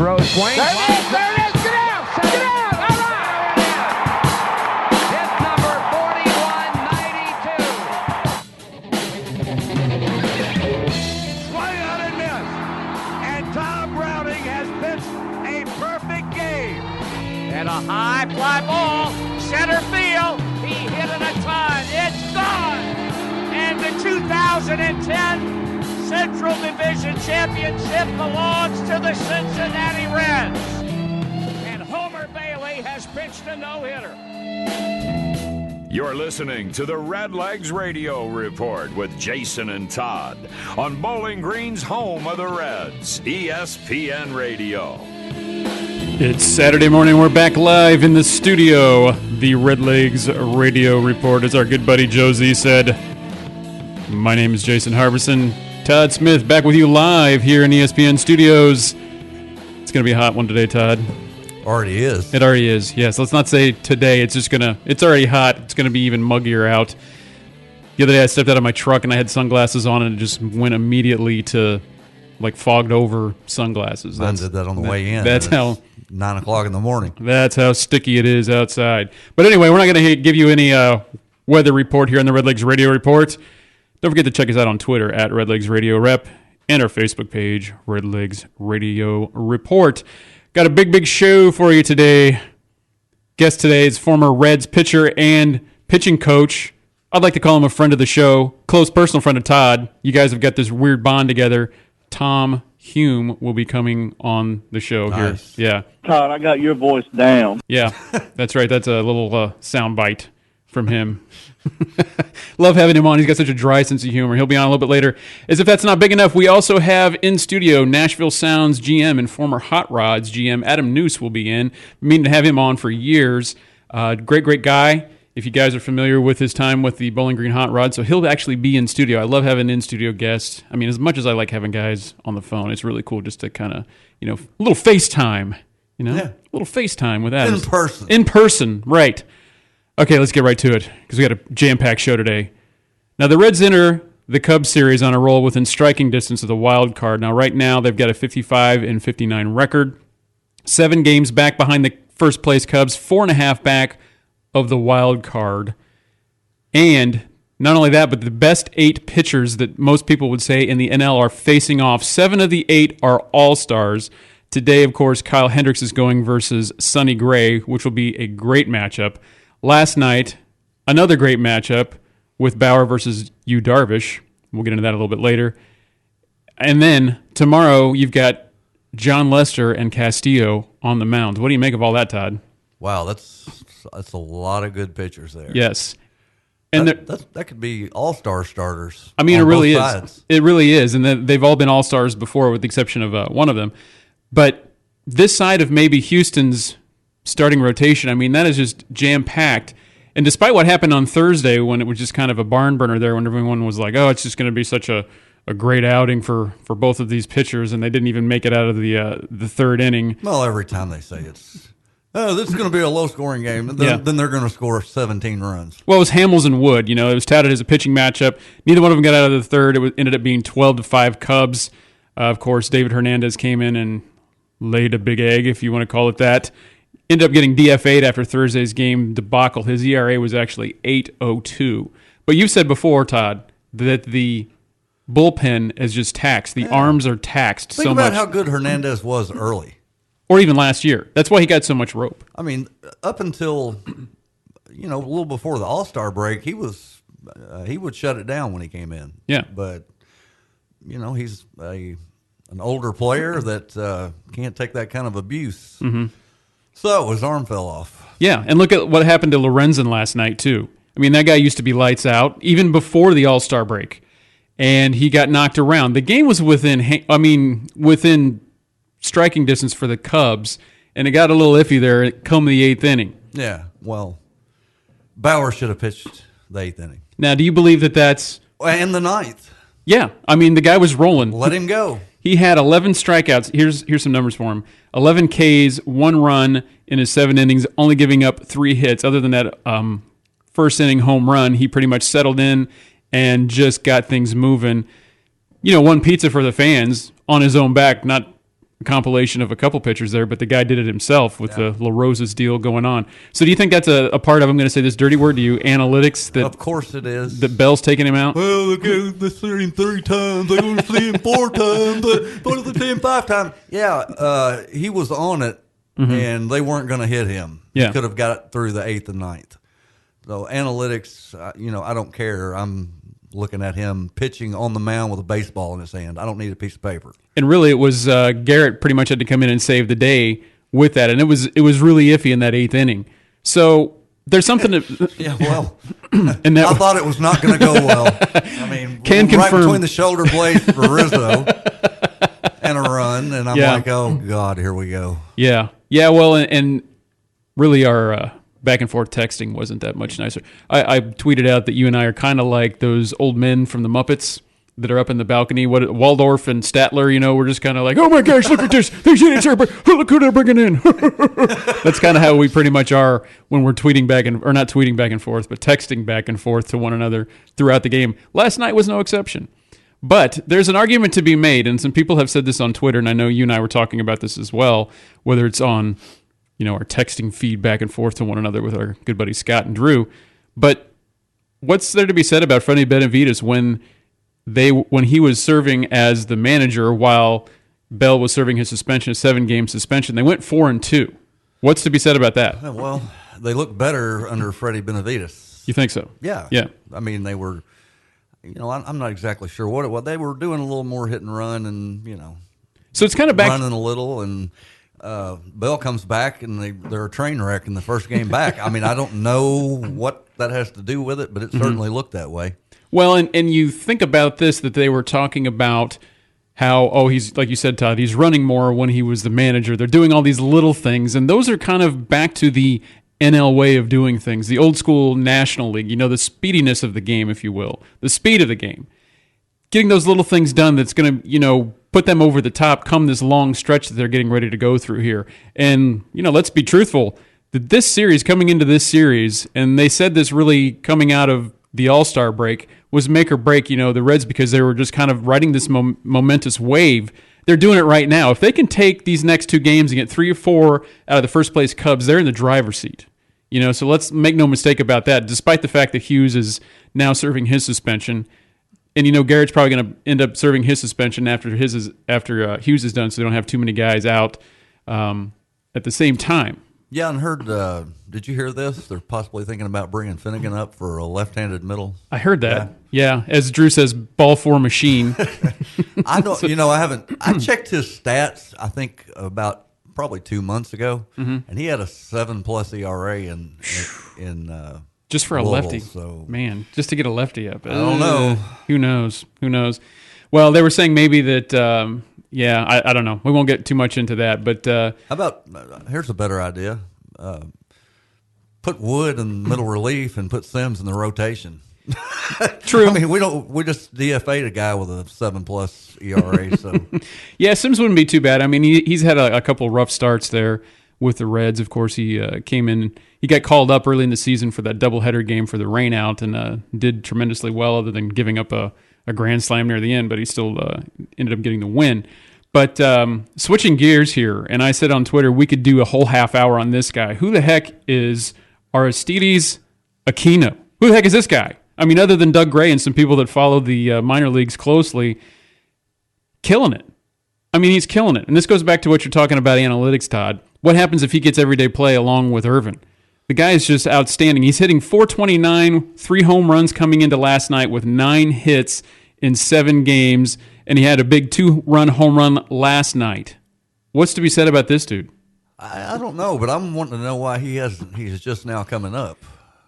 throws, swings. There it is! There it is! Get out! Get out! All right! Hit number 4192. Swing on and miss. And Tom Browning has pitched a perfect game. And a high fly ball, center field. He hit it a ton. It's gone. And the 2010 Central Division Championship belongs to the Cincinnati Reds. And Homer Bailey has pitched a no-hitter. You're listening to the Redlegs Radio Report with Jason and Todd on Bowling Green's home of the Reds, ESPN Radio. It's Saturday morning. We're back live in the studio. The Redlegs Radio Report, as our good buddy Josie said. My name is Jason Harbison. Todd Smith back with you live here in ESPN Studios. It's going to be a hot one today, Todd. Already is. It already is, yes. Let's not say today. It's already hot. It's going to be even muggier out. The other day I stepped out of my truck and I had sunglasses on and it just went immediately to like fogged over sunglasses. I did that on the way in. That's how 9 o'clock in the morning. That's how sticky it is outside. But anyway, we're not going to give you any weather report here on the Redlegs Radio Report. Don't forget to check us out on Twitter at Redlegs Radio Rep and our Facebook page, Redlegs Radio Report. Got a big show for you today. Guest today is former Reds pitcher and pitching coach. I'd like to call him a friend of the show, close personal friend of Todd. You guys have got this weird bond together. Tom Hume will be coming on the show here. Yeah. Todd, I got your voice down. Yeah, that's right. That's a little sound bite from him. Love having him on. He's got such a dry sense of humor. He'll be on a little bit later. As if that's not big enough, we also have in studio Nashville Sounds GM and former Hot Rods GM Adam Nuse will be in. Meaning to have him on for years. Great guy. If you guys are familiar with his time with the Bowling Green Hot Rod, so he'll actually be in studio. I love having in-studio guests. I mean, as much as I like having guys on the phone, it's really cool just to kind of, a little FaceTime, a little FaceTime with Adam. In person, right. Okay, let's get right to it, because we got a jam-packed show today. Now, the Reds enter the Cubs series on a roll within striking distance of the wild card. Now, right now, they've got a 55-59 record, 7 games back behind the first-place Cubs, 4.5 back of the wild card. And not only that, but the best 8 pitchers that most people would say in the NL are facing off. 7 of the 8 are all-stars. Today, of course, Kyle Hendricks is going versus Sonny Gray, which will be a great matchup. Last night, another great matchup with Bauer versus Yu Darvish. We'll get into that a little bit later. And then tomorrow, you've got John Lester and Castillo on the mound. What do you make of all that, Todd? Wow, that's a lot of good pitchers there. Yes. And that could be all-star starters. I mean, it really is. It really is. And they've all been all-stars before with the exception of one of them. But this side of maybe Houston's starting rotation, I mean, that is just jam-packed. And despite what happened on Thursday when it was just kind of a barn burner there, when everyone was like, oh, it's just going to be such a great outing for both of these pitchers, and they didn't even make it out of the third inning. Well, every time they say this is going to be a low-scoring game, then they're going to score 17 runs. Well, it was Hamels and Wood. It was touted as a pitching matchup. Neither one of them got out of the third. It ended up being 12-5 Cubs. Of course, David Hernandez came in and laid a big egg, if you want to call it that. Ended up getting DFA'd after Thursday's game debacle. His ERA was actually 8.02. But you've said before, Todd, that the bullpen is just taxed. The arms are taxed so much. Think about how good Hernandez was early. Or even last year. That's why he got so much rope. I mean, up until, a little before the All-Star break, he would shut it down when he came in. Yeah. But, he's an older player that can't take that kind of abuse. Mm-hmm. So his arm fell off. Yeah, and look at what happened to Lorenzen last night, too. I mean, that guy used to be lights out, even before the All-Star break. And he got knocked around. The game was within striking distance for the Cubs, and it got a little iffy there come the 8th inning. Yeah, well, Bauer should have pitched the 8th inning. Now, do you believe that's... And the 9th. Yeah, I mean, the guy was rolling. Let him go. He had 11 strikeouts. Here's some numbers for him. 11 Ks, 1 run in his 7 innings, only giving up 3 hits. Other than that first inning home run, he pretty much settled in and just got things moving. Won pizza for the fans on his own back, not compilation of a couple pitchers there, but the guy did it himself with the La Rosa's deal going on. So do you think that's a part of, I'm going to say this dirty word to you, analytics? That, of course it is. That Bell's taking him out? Well, they see him 3 times. They're going to see him 4 times. They're going to see him 5 times. Yeah, he was on it, and they weren't going to hit him. Yeah. He could have got it through the 8th and 9th. So analytics, I don't care. I'm looking at him pitching on the mound with a baseball in his hand. I don't need a piece of paper. And really, it was Garrett pretty much had to come in and save the day with that, and it was really iffy in that 8th inning. So there's something that yeah, well, and that, I thought it was not going to go well. I mean, can right confirm between the shoulder blades for Rizzo and a run, and I'm like, oh God, here we go. Yeah. Well, and really our back and forth texting wasn't that much nicer. I tweeted out that you and I are kind of like those old men from the Muppets that are up in the balcony. What Waldorf and Statler, we're just kind of like, oh my gosh, look at this. There's an answer, but look who they're bringing in. That's kind of how we pretty much are when we're tweeting back or not tweeting back and forth, but texting back and forth to one another throughout the game. Last night was no exception. But there's an argument to be made, and some people have said this on Twitter, and I know you and I were talking about this as well, whether it's on our texting feed back and forth to one another with our good buddies Scott and Drew. But what's there to be said about Freddie Benavides when he was serving as the manager while Bell was serving his suspension, a 7-game suspension? They went 4-2. What's to be said about that? Well, they look better under Freddie Benavides. You think so? Yeah. Yeah. I mean, they were, I'm not exactly sure what it was. They were doing a little more hit and run and, So it's kind of back running a little, and Bell comes back and they're a train wreck in the first game back. I mean, I don't know what that has to do with it, but it certainly looked that way. Well, and you think about this, that they were talking about how, he's, like you said, Todd, he's running more when he was the manager. They're doing all these little things, and those are kind of back to the NL way of doing things, the old school National League, the speediness of the game, if you will, the speed of the game. Getting those little things done that's going to, put them over the top come this long stretch that they're getting ready to go through here. And, let's be truthful, that this series, coming into this series, and they said this really coming out of the All-Star break, was make or break, the Reds, because they were just kind of riding this momentous wave. They're doing it right now. If they can take these next 2 games and get 3 or 4 out of the first-place Cubs, they're in the driver's seat. So let's make no mistake about that, despite the fact that Hughes is now serving his suspension. And Garrett's probably going to end up serving his suspension after Hughes is done, so they don't have too many guys out at the same time. Yeah, and heard. Did you hear this? They're possibly thinking about bringing Finnegan up for a left-handed middle. I heard that. Yeah, as Drew says, ball 4 machine. I don't. I haven't. I checked his stats. I think about probably 2 months ago, and he had a 7+ ERA in just for a Louisville, lefty, so. Man, just to get a lefty up. I don't know. Who knows? Well, they were saying maybe that, I don't know. We won't get too much into that. But how about, here's a better idea. Put Wood in middle relief and put Sims in the rotation. True. I mean, we just DFA'd a guy with a 7+ ERA. So yeah, Sims wouldn't be too bad. I mean, he's had a couple rough starts there with the Reds. Of course, he came in. He got called up early in the season for that doubleheader game for the rainout and did tremendously well, other than giving up a grand slam near the end. But he still ended up getting the win. But switching gears here, and I said on Twitter we could do a whole half hour on this guy. Who the heck is Aristides Aquino? Who the heck is this guy? I mean, other than Doug Gray and some people that follow the minor leagues closely, killing it. I mean, he's killing it. And this goes back to what you're talking about analytics, Todd. What happens if he gets everyday play along with Irvin? The guy is just outstanding. He's hitting .429, 3 home runs coming into last night with 9 hits in 7 games, and he had a big 2-run home run last night. What's to be said about this dude? I don't know, but I'm wanting to know why he's just now coming up.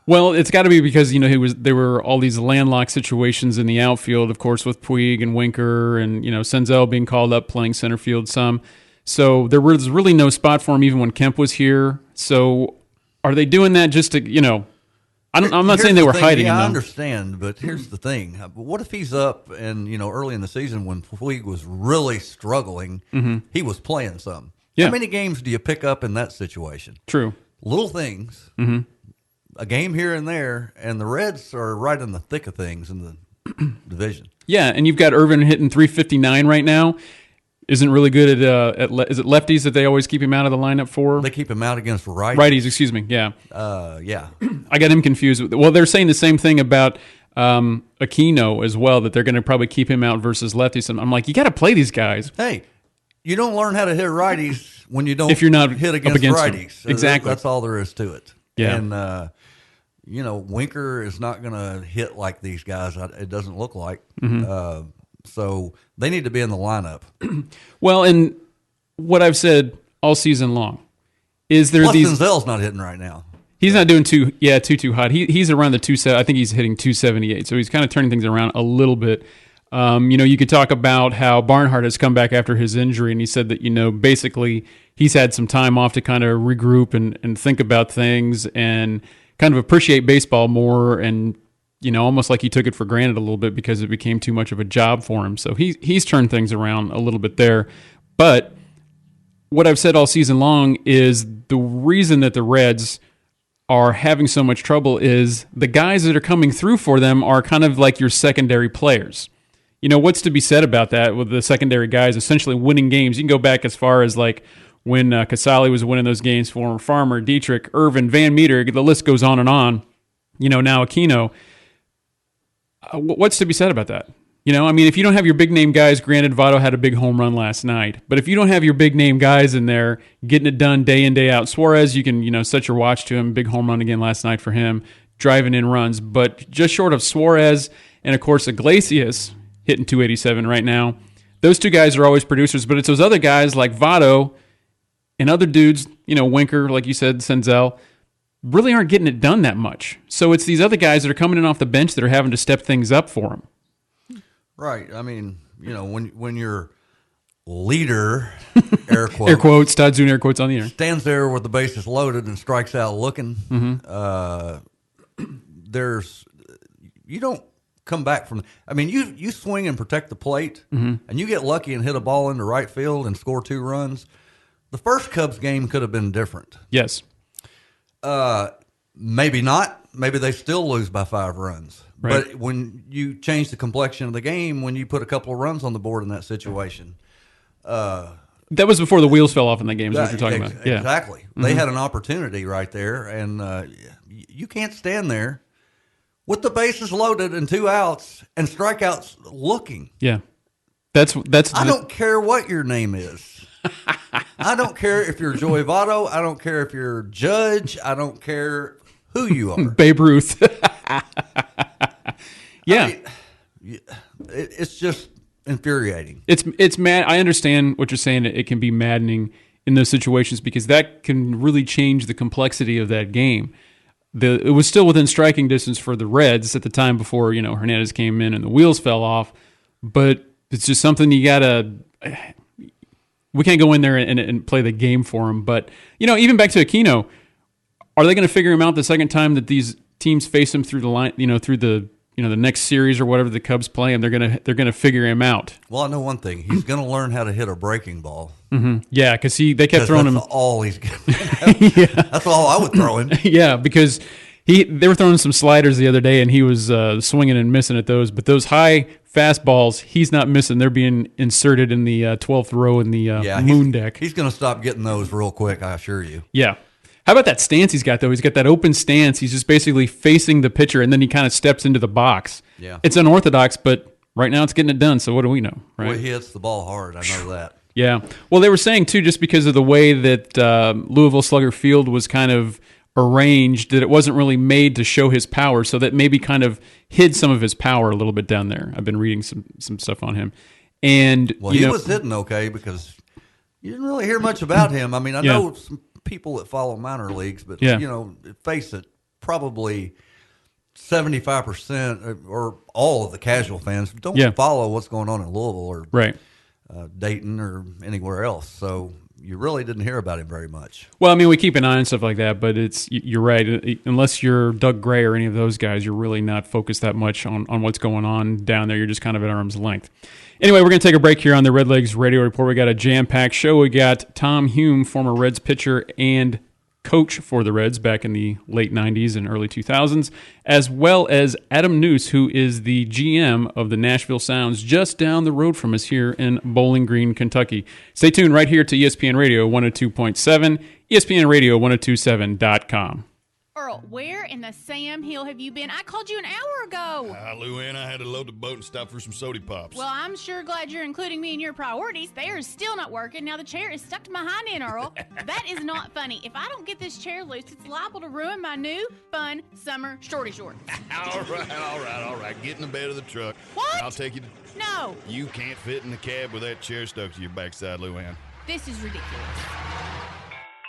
Well, it's got to be because there were all these landlocked situations in the outfield, of course, with Puig and Winker and Senzel being called up playing center field some. So there was really no spot for him even when Kemp was here. So are they doing that just to I'm not saying they were hiding him. I understand, but here's the thing: what if he's up and early in the season when Puig was really struggling, he was playing some. Yeah. How many games do you pick up in that situation? True. Little things. A game here and there, and the Reds are right in the thick of things in the division. Yeah, and you've got Irvin hitting .359 right now. isn't really good at is it lefties that they always keep him out of the lineup for? They keep him out against righties. Righties, excuse me. Yeah. Yeah. I got him confused. Well, they're saying the same thing about Aquino as well, that they're going to probably keep him out versus lefties. And I'm like, you got to play these guys. Hey, you don't learn how to hit righties when you don't if you're not hit up against righties. them. Exactly. That's all there is to it. Yeah. And, Winker is not going to hit like these guys. It doesn't look like. Mm-hmm. So they need to be in the lineup. Well, and what I've said all season long is Plus Denzel's not hitting right now. He's not doing too hot. He's around the 270. I think he's hitting 278. So he's kind of turning things around a little bit. You could talk about how Barnhart has come back after his injury, and he said that, basically he's had some time off to kind of regroup and think about things and kind of appreciate baseball more, and almost like he took it for granted a little bit because it became too much of a job for him. So he's turned things around a little bit there. But what I've said all season long is the reason that the Reds are having so much trouble is the guys that are coming through for them are kind of like your secondary players. What's to be said about that with the secondary guys essentially winning games? You can go back as far as like when Casale was winning those games for him, Farmer, Dietrich, Irvin, Van Meter, the list goes on and on. Now Aquino. What's to be said about that? If you don't have your big name guys, granted Votto had a big home run last night, but if you don't have your big name guys in there getting it done day in, day out, Suarez, you can, set your watch to him, big home run again last night for him, driving in runs, but just short of Suarez and, of course, Iglesias hitting 287 right now. Those two guys are always producers, but it's those other guys like Votto and other dudes, Winker, like you said, Senzel, really aren't getting it done that much. So it's these other guys that are coming in off the bench that are having to step things up for them. Right. When your leader, air quotes, Todd doing air quotes on the air, stands there with the bases loaded and strikes out looking, you don't come back from. You swing and protect the plate, and you get lucky and hit a ball into right field and score 2 runs. The first Cubs game could have been different. Yes. Maybe not. Maybe they still lose by 5 runs. Right. But when you change the complexion of the game, when you put a couple of runs on the board in that situation. That was before the wheels fell off in that game, is what you're talking about. Yeah. Exactly. Mm-hmm. They had an opportunity right there, and you can't stand there with the bases loaded and 2 outs and strikeouts looking. Yeah. I don't care what your name is. I don't care if you're Joey Votto. I don't care if you're Judge. I don't care who you are. Babe Ruth. Yeah. It's just infuriating. It's mad. I understand what you're saying. It can be maddening in those situations because that can really change the complexity of that game. It was still within striking distance for the Reds at the time before, Hernandez came in and the wheels fell off. But it's just something you got to... We can't go in there and play the game for him. But, even back to Aquino, are they going to figure him out the second time that these teams face him through the line, through the next series or whatever the Cubs play him? They're going to figure him out. Well, I know one thing. He's going to learn how to hit a breaking ball. Mm-hmm. Yeah, because they kept throwing him. That's all he's yeah. That's all I would throw him. Yeah, because they were throwing some sliders the other day, and he was swinging and missing at those. But those high fastballs, he's not missing. They're being inserted in the 12th row in the moon deck. He's going to stop getting those real quick, I assure you. Yeah. How about that stance he's got, though? He's got that open stance. He's just basically facing the pitcher, and then he kind of steps into the box. Yeah. It's unorthodox, but right now it's getting it done, so what do we know, right? Boy, he hits the ball hard. I know that. Yeah. Well, they were saying, too, just because of the way that Louisville Slugger Field was kind of arranged, that it wasn't really made to show his power, so that maybe kind of hid some of his power a little bit down there. I've been reading some stuff on him. And he was hitting okay because you didn't really hear much about him. I know some people that follow minor leagues, but, face it, probably 75% or all of the casual fans don't follow what's going on in Louisville or Dayton or anywhere else. So you really didn't hear about him very much. Well, we keep an eye on stuff like that, but you're right. Unless you're Doug Gray or any of those guys, you're really not focused that much on what's going on down there. You're just kind of at arm's length. Anyway, we're going to take a break here on the Redlegs Radio Report. We got a jam-packed show. We got Tom Hume, former Reds pitcher and coach for the Reds back in the late 90s and early 2000s, as well as Adam Nuse, who is the GM of the Nashville Sounds just down the road from us here in Bowling Green, Kentucky. Stay tuned right here to ESPN Radio 102.7, ESPNRadio1027.com. Earl, where in the Sam Hill have you been? I called you an hour ago. Luann, I had to load the boat and stop for some soda pops. Well, I'm sure glad you're including me in your priorities. They are still not working. Now the chair is stuck to my hind end, Earl. That is not funny. If I don't get this chair loose, it's liable to ruin my new, fun summer shorty shorts. All right. Get in the bed of the truck. What? I'll take you to... No. You can't fit in the cab with that chair stuck to your backside, Luann. This is ridiculous.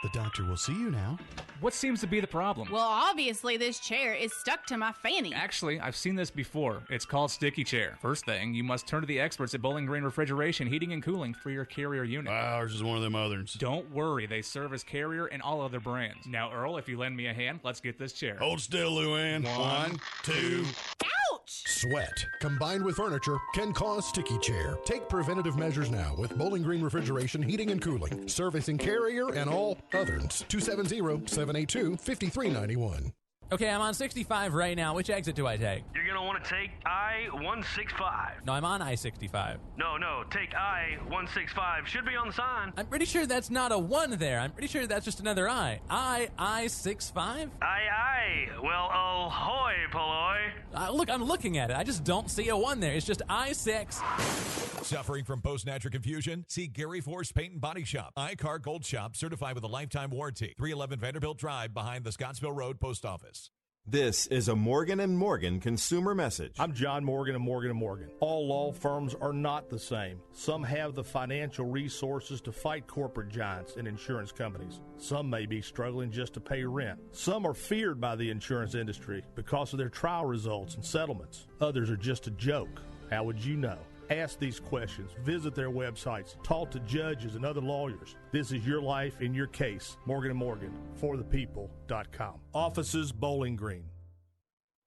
The doctor will see you now. What seems to be the problem? Well, obviously this chair is stuck to my fanny. Actually, I've seen this before. It's called sticky chair. First thing, you must turn to the experts at Bowling Green Refrigeration, Heating and Cooling for your Carrier unit. Ours is one of them others. Don't worry, they service Carrier and all other brands. Now, Earl, if you lend me a hand, let's get this chair. Hold still, Luann. 1, 2. Ouch! Sweat, combined with furniture, can cause sticky chair. Take preventative measures now with Bowling Green Refrigeration, Heating and Cooling, servicing Carrier and all others. 270-782-5391. Okay, I'm on 65 right now. Which exit do I take? You're going to want to take I-165. No, I'm on I-65. No, take I-165. Should be on the sign. I'm pretty sure that's not a 1 there. I'm pretty sure that's just another I. I-65? Aye. Well, ahoy, Polloy. Look, I'm looking at it. I just don't see a 1 there. It's just I-6. Suffering from post-natural confusion? See Gary Force Paint and Body Shop. iCar Gold Shop, certified with a lifetime warranty. 311 Vanderbilt Drive behind the Scottsville Road Post Office. This is a Morgan & Morgan consumer message. I'm John Morgan of Morgan & Morgan. All law firms are not the same. Some have the financial resources to fight corporate giants and insurance companies. Some may be struggling just to pay rent. Some are feared by the insurance industry because of their trial results and settlements. Others are just a joke. How would you know? Ask these questions, visit their websites, talk to judges and other lawyers. This is your life in your case. Morgan & Morgan, forthepeople.com. Offices, Bowling Green.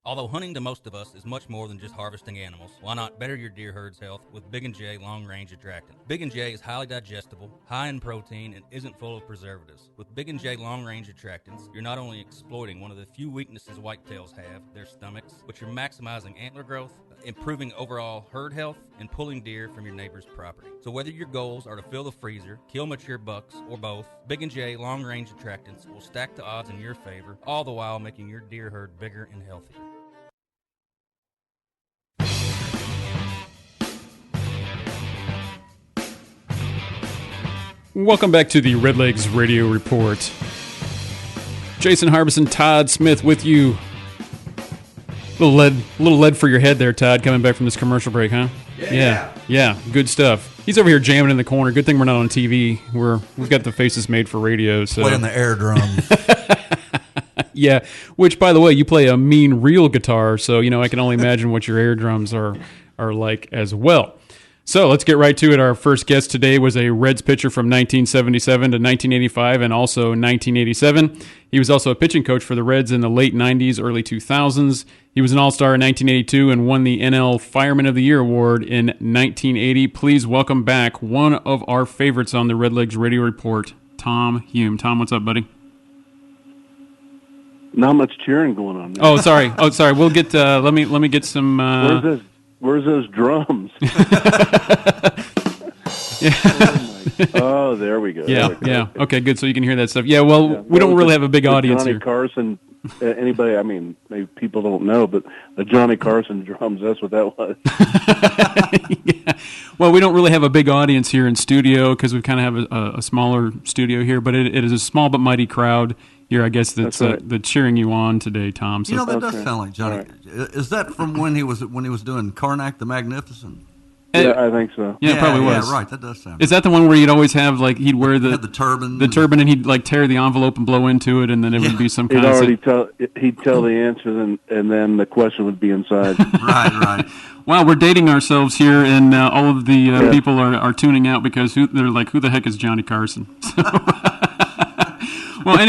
Although hunting to most of us is much more than just harvesting animals, why not better your deer herd's health with Big & J long-range attractant? Big & J is highly digestible, high in protein, and isn't full of preservatives. With Big & J long-range attractants, you're not only exploiting one of the few weaknesses whitetails have, their stomachs, but you're maximizing antler growth, improving overall herd health, and pulling deer from your neighbor's property. So whether your goals are to fill the freezer, kill mature bucks, or both, Big & J long-range attractants will stack the odds in your favor, all the while making your deer herd bigger and healthier. Welcome back to the Redlegs Radio Report. Jason Harbison, Todd Smith with you. Little lead for your head there, Todd, coming back from this commercial break, huh? Yeah, good stuff. He's over here jamming in the corner. Good thing we're not on TV. We've got the faces made for radio. So. Playing the air drums. Yeah, which, by the way, you play a mean real guitar, so, I can only imagine what your air drums are like as well. So let's get right to it. Our first guest today was a Reds pitcher from 1977 to 1985 and also 1987. He was also a pitching coach for the Reds in the late 90s, early 2000s. He was an All-Star in 1982 and won the NL Fireman of the Year award in 1980. Please welcome back one of our favorites on the Redlegs Radio Report, Tom Hume. Tom, what's up, buddy? Not much cheering going on there. Oh, sorry. We'll get. Let me get some. Where's those drums? Oh, there we go. Yeah. Okay, good. So you can hear that stuff. Yeah. Well, we don't really have a big audience Johnny here. Carson. Anybody? I mean, maybe people don't know, but the Johnny Carson drums. That's what that was. Yeah. Well, we don't really have a big audience here in studio because we kind of have a smaller studio here, but it is a small but mighty crowd here. I guess that's right. Cheering you on today, Tom. So. That does sound like Johnny. Right. Is that from when he was doing Karnak the Magnificent? Yeah, I think so. Yeah, it probably was. Yeah, right. That does sound. Is that the one where you'd always have he'd wear the turban, and he'd tear the envelope and blow into it, and then it would be some kind he'd tell the answer, and then the question would be inside. Right. Wow, we're dating ourselves here, and all of the people are tuning out because they're like, who the heck is Johnny Carson? Well,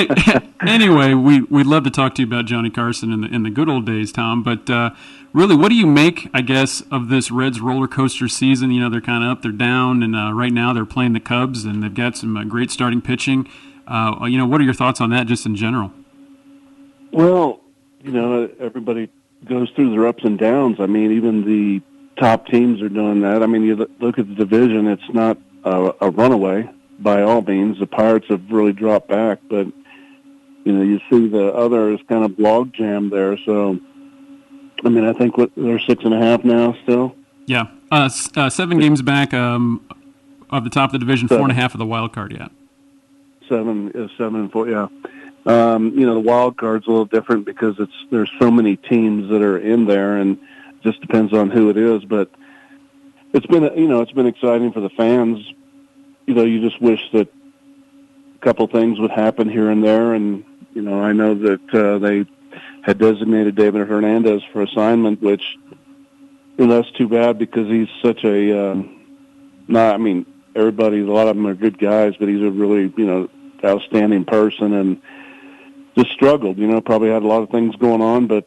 anyway, we'd love to talk to you about Johnny Carson in the good old days, Tom. But really, what do you make, I guess, of this Reds roller coaster season? They're kind of up, they're down, and right now they're playing the Cubs, and they've got some great starting pitching. What are your thoughts on that just in general? Well, everybody goes through their ups and downs. I mean, even the top teams are doing that. I mean, you look at the division, it's not a runaway by all means. The Pirates have really dropped back, but, you see the others kind of log jam there. So, I mean, I think they're 6.5 now still. Yeah. 7 games back of the top of the division, 4.5 of the wild card, yeah. 7 and 4, yeah. The wild card's a little different because there's so many teams that are in there, and it just depends on who it is. But it's been exciting for the fans. You just wish that a couple things would happen here and there, and I know that they had designated David Hernandez for assignment, which that's too bad because he's such a everybody, a lot of them are good guys, but he's a really outstanding person and just struggled, probably had a lot of things going on, but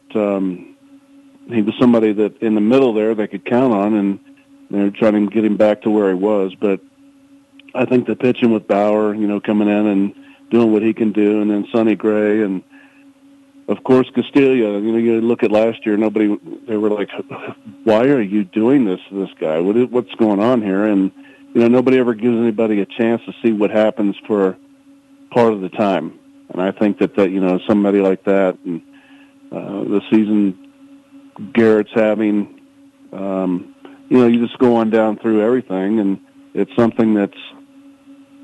he was somebody that in the middle there they could count on, and they're trying to get him back to where he was. But I think the pitching with Bauer, coming in and doing what he can do, and then Sonny Gray, and of course Castillo. You look at last year, they were like, why are you doing this to this guy? What's going on here? And nobody ever gives anybody a chance to see what happens for part of the time. And I think that somebody like that, and the season Garrett's having, you just go on down through everything, and it's something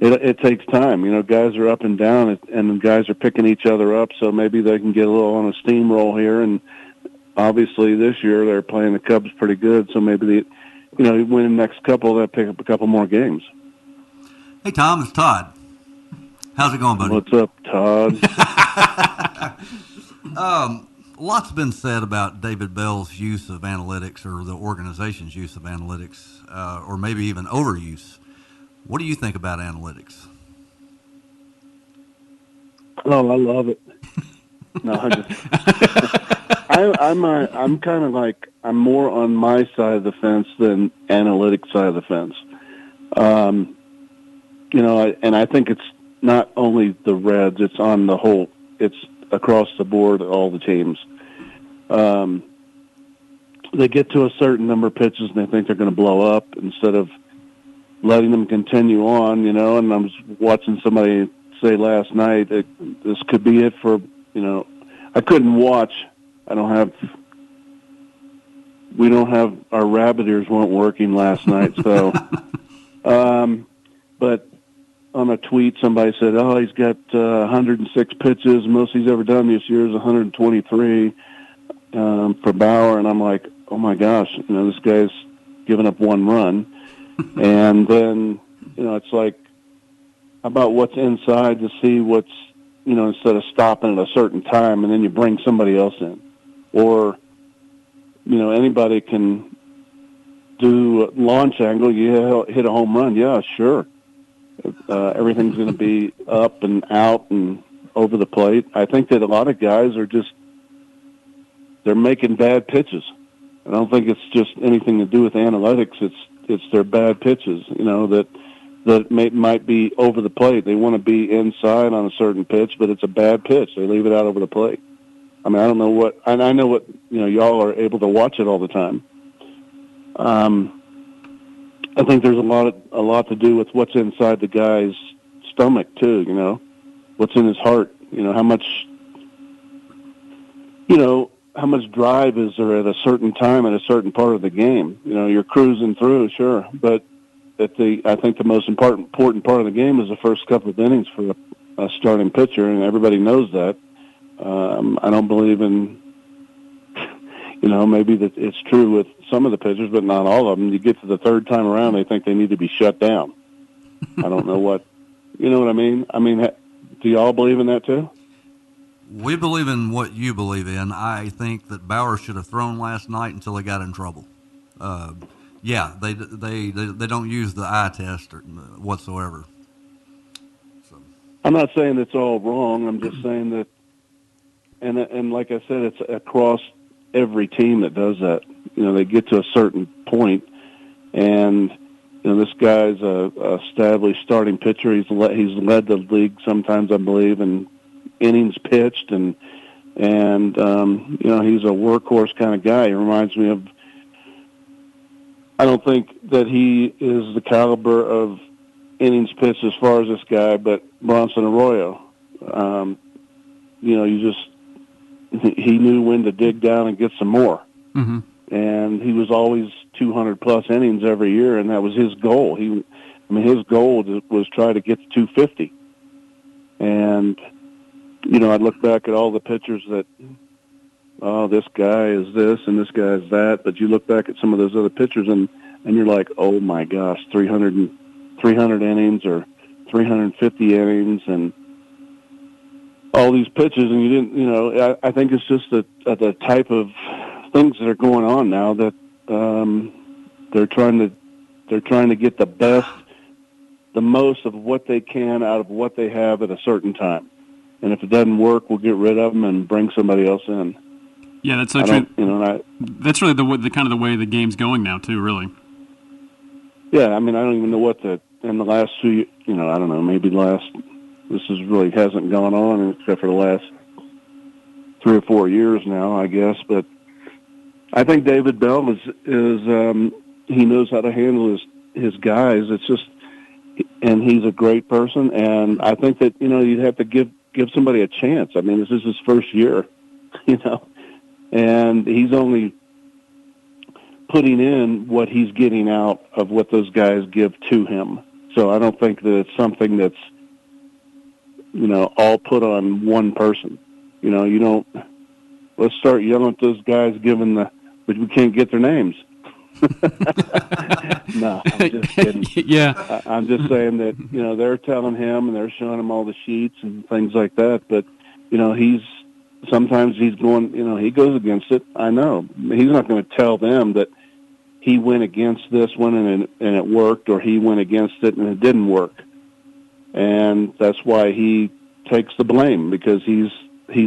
it takes time. Guys are up and down, and guys are picking each other up, so maybe they can get a little on a steamroll here. And obviously this year they're playing the Cubs pretty good, so maybe win the next couple, they'll pick up a couple more games. Hey, Tom, it's Todd. How's it going, buddy? What's up, Todd? Lots been said about David Bell's use of analytics, or the organization's use of analytics, or maybe even overuse. What do you think about analytics? Oh, I love it. No, I'm kind of like, I'm more on my side of the fence than analytics side of the fence. And I think it's not only the Reds, it's on the whole, it's across the board, all the teams. They get to a certain number of pitches and they think they're going to blow up instead of letting them continue on, and I was watching somebody say last night that this could be it for, I couldn't watch. We don't have, our rabbit ears weren't working last night, so, but on a tweet, somebody said, he's got 106 pitches. Most he's ever done this year is 123 for Bauer. And I'm like, oh, my gosh, this guy's given up one run. And then, it's like, how about what's inside to see what's, instead of stopping at a certain time and then you bring somebody else in. Or, anybody can do a launch angle. You hit a home run. Yeah, sure. Everything's going to be up and out and over the plate. I think that a lot of guys are they're making bad pitches. I don't think it's just anything to do with analytics. It's their bad pitches, that might be over the plate. They want to be inside on a certain pitch, but it's a bad pitch. They leave it out over the plate. I mean, I don't know what, and I know what, y'all are able to watch it all the time. I think there's a lot to do with what's inside the guy's stomach too. What's in his heart. How much drive is there at a certain time in a certain part of the game. You're cruising through, sure, but I think the most important part of the game is the first couple of innings for a starting pitcher, and everybody knows that. I don't believe in. Maybe that it's true with some of the pitchers, but not all of them. You get to the third time around, they think they need to be shut down. I don't know what, what I mean? I mean, do y'all believe in that too? We believe in what you believe in. I think that Bauer should have thrown last night until he got in trouble. Yeah, they don't use the eye test whatsoever. So. I'm not saying it's all wrong. I'm just saying that, and like I said, it's across every team that does that. They get to a certain point, and this guy's a established starting pitcher. He's led the league sometimes, I believe, in innings pitched, and he's a workhorse kind of guy. He reminds me of. I don't think that he is the caliber of innings pitched as far as this guy, but Bronson Arroyo. He knew when to dig down and get some more. Mm-hmm. And he was always 200-plus innings every year, and that was his goal. His goal was try to get to 250. And, I'd look back at all the pitchers that, this guy is this and this guy is that, but you look back at some of those other pitchers, and you're like, oh, my gosh, 300 innings or 350 innings and all these pitches, and you didn't, I think it's just the type of things that are going on now that they're trying to get the most of what they can out of what they have at a certain time. And if it doesn't work, we'll get rid of them and bring somebody else in. Yeah, that's so true. That's really the kind of the way the game's going now, too, really. Yeah, I don't even know in the last 2 years, I don't know, maybe this really hasn't gone on except for the last 3 or 4 years now, I guess. But I think David Bell is he knows how to handle his guys. It's just, and he's a great person. And I think that, you'd have to give somebody a chance. This is his first year, and he's only putting in what he's getting out of what those guys give to him. So I don't think that it's something that's, all put on one person. You don't, let's start yelling at those guys but we can't get their names. No, I'm just kidding. Yeah. I'm just saying that, they're telling him and they're showing him all the sheets and things like that. But, sometimes he's going, he goes against it. I know. He's not going to tell them that he went against this one and it worked, or he went against it and it didn't work. And that's why he takes the blame, because he's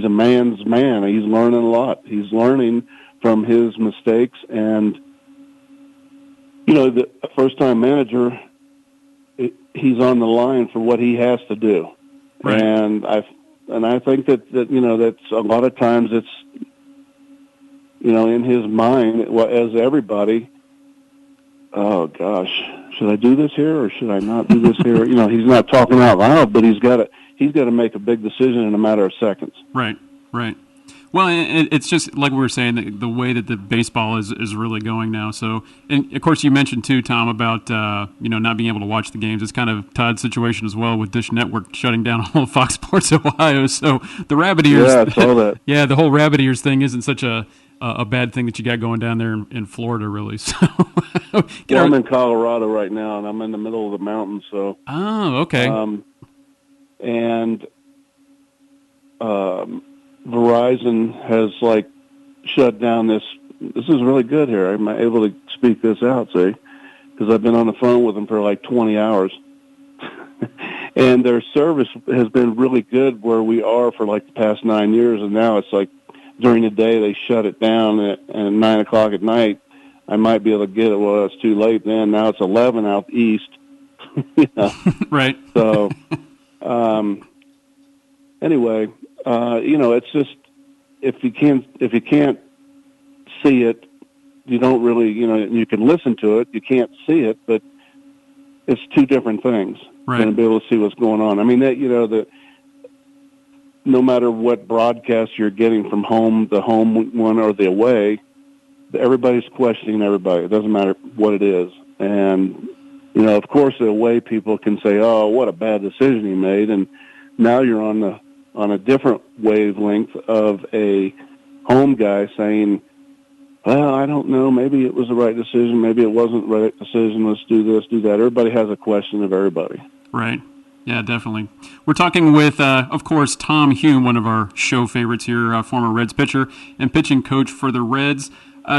a man's man. He's learning a lot. He's learning from his mistakes, and the first-time manager, he's on the line for what he has to do. Right. And I think that that's a lot of times it's in his mind, as everybody. Oh gosh, should I do this here or should I not do this here? He's not talking out loud, but he's got to make a big decision in a matter of seconds. Right. Well, it's just like we were saying, the way that the baseball is really going now. So, and of course, you mentioned too, Tom, about not being able to watch the games. It's kind of Todd's situation as well with Dish Network shutting down all of Fox Sports Ohio. So the rabbit ears, yeah, I saw that. Yeah, the whole rabbit ears thing isn't such a bad thing that you got going down there in Florida, really. So, I'm in Colorado right now, and I'm in the middle of the mountains. So, okay. Verizon has shut down this. This is really good here. I'm able to speak this out, see, because I've been on the phone with them for 20 hours, and their service has been really good where we are for the past 9 years, and now it's during the day they shut it down at 9 o'clock at night. I might be able to get it. Well, it's too late then. Now it's 11 out east. Right. So, anyway. It's just if you can't see it, you don't really, you can listen to it. You can't see it, but it's two different things. Right. Going to be able to see what's going on. That no matter what broadcast you're getting from home, the home one or the away, everybody's questioning everybody. It doesn't matter what it is. And, of course, the away people can say, oh, what a bad decision he made. And now you're on a different wavelength of a home guy saying, well, I don't know, maybe it was the right decision, maybe it wasn't the right decision, let's do this, do that. Everybody has a question of everybody. Right. Yeah, definitely. We're talking with, of course, Tom Hume, one of our show favorites here, former Reds pitcher and pitching coach for the Reds.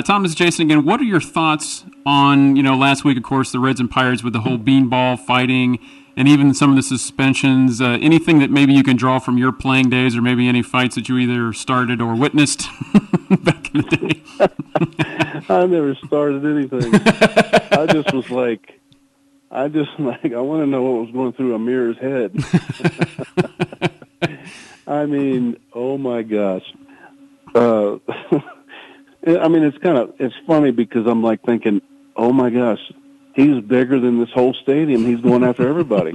Tom, this is Jason again. What are your thoughts on, last week, of course, the Reds and Pirates with the whole beanball fighting and even some of the suspensions, anything that maybe you can draw from your playing days, or maybe any fights that you either started or witnessed back in the day? I never started anything. I just was I just I want to know what was going through Amir's head. I mean, oh my gosh. I mean, it's funny because I'm like thinking, oh my gosh, he's bigger than this whole stadium. He's going after everybody.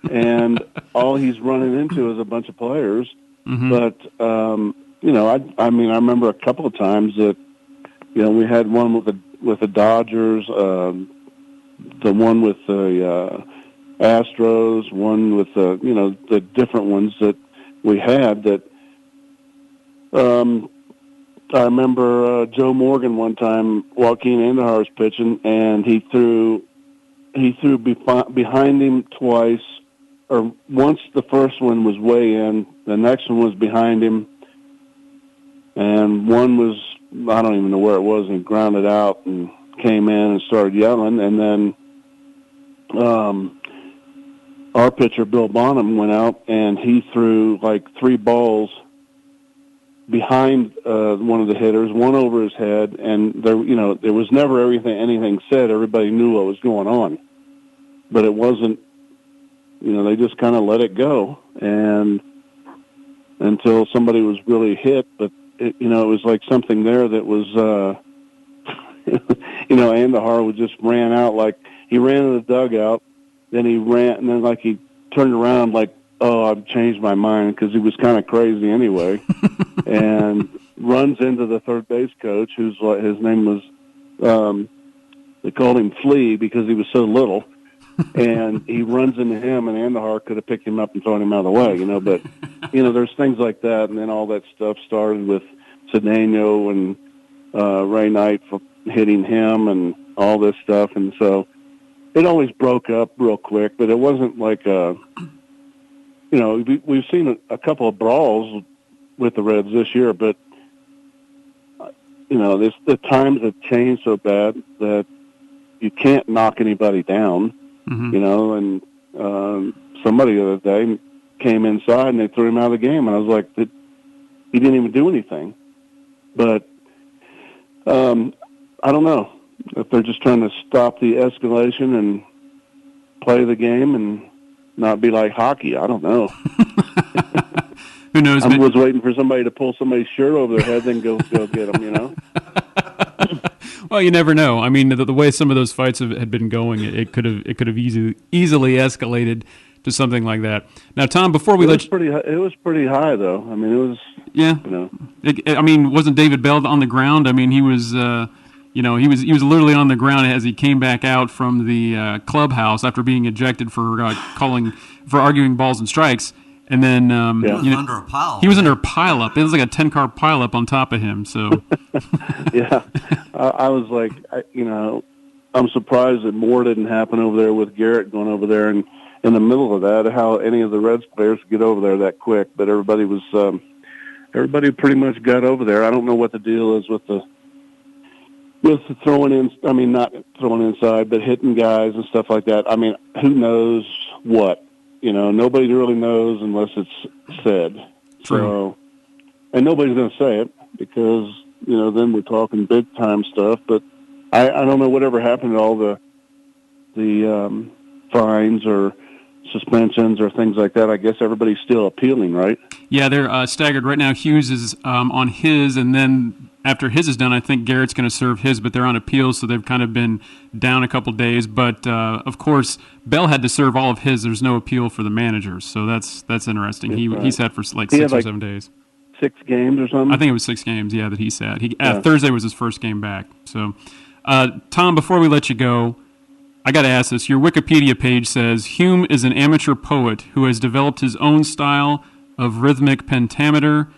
And all he's running into is a bunch of players. Mm-hmm. But, I remember a couple of times that, we had one with the Dodgers, the one with the Astros, one with the different ones that we had that, I remember Joe Morgan one time, Joaquin Andahar was pitching, and he threw behind him twice, or once the first one was way in, the next one was behind him, and one was, I don't even know where it was, and he grounded out and came in and started yelling, and then our pitcher, Bill Bonham, went out, and he threw like 3 balls behind one of the hitters, one over his head, and there was never anything said. Everybody knew what was going on, but it wasn't. They just kind of let it go, and until somebody was really hit. But it was like something there that was, Andahar just ran out, like he ran in the dugout, then he ran, and then like he turned around like, oh, I've changed my mind, because he was kind of crazy anyway, and runs into the third base coach, who's like, his name was, they called him Flea because he was so little, and he runs into him, and Andahar could have picked him up and thrown him out of the way, but, there's things like that, and then all that stuff started with Cedeno and Ray Knight for hitting him and all this stuff, and so it always broke up real quick, but it wasn't like we've seen a couple of brawls with the Reds this year, but the times have changed so bad that you can't knock anybody down. Mm-hmm. And somebody the other day came inside and they threw him out of the game, and I was like, he didn't even do anything. But I don't know if they're just trying to stop the escalation and play the game and not be like hockey. I don't know. Who knows? I was waiting for somebody to pull somebody's shirt over their head, then go get them, Well, you never know. I mean, the way some of those fights had been going, it could have easily escalated to something like that. Now, Tom, before we it was pretty high, though. I mean, it was. Yeah. Wasn't David Bell on the ground? I mean, he was. He was literally on the ground as he came back out from the clubhouse after being ejected for arguing balls and strikes. And then he was under a pile. He was under a pileup. It was like a 10-car pileup on top of him. So, yeah, I was like, I'm surprised that more didn't happen over there with Garrett going over there, and in the middle of that, how any of the Reds players get over there that quick. But everybody pretty much got over there. I don't know what the deal is with the throwing in. I mean, not throwing inside, but hitting guys and stuff like that. I mean, who knows what. Nobody really knows unless it's said. True. So, and nobody's going to say it because, then we're talking big time stuff. But I don't know whatever happened to all the fines or suspensions or things like that. I guess everybody's still appealing, right? Yeah, they're staggered. Right now, Hughes is on his, and then after his is done, I think Garrett's going to serve his, but they're on appeals, so they've kind of been down a couple days. But, of course, Bell had to serve all of his. There's no appeal for the managers, so that's interesting. He sat for like 6 or 7 days. 6 games or something? I think it was 6 games, yeah, that he sat. Thursday was his first game back. So, Tom, before we let you go, I got to ask this. Your Wikipedia page says, Hume is an amateur poet who has developed his own style of rhythmic pentameter.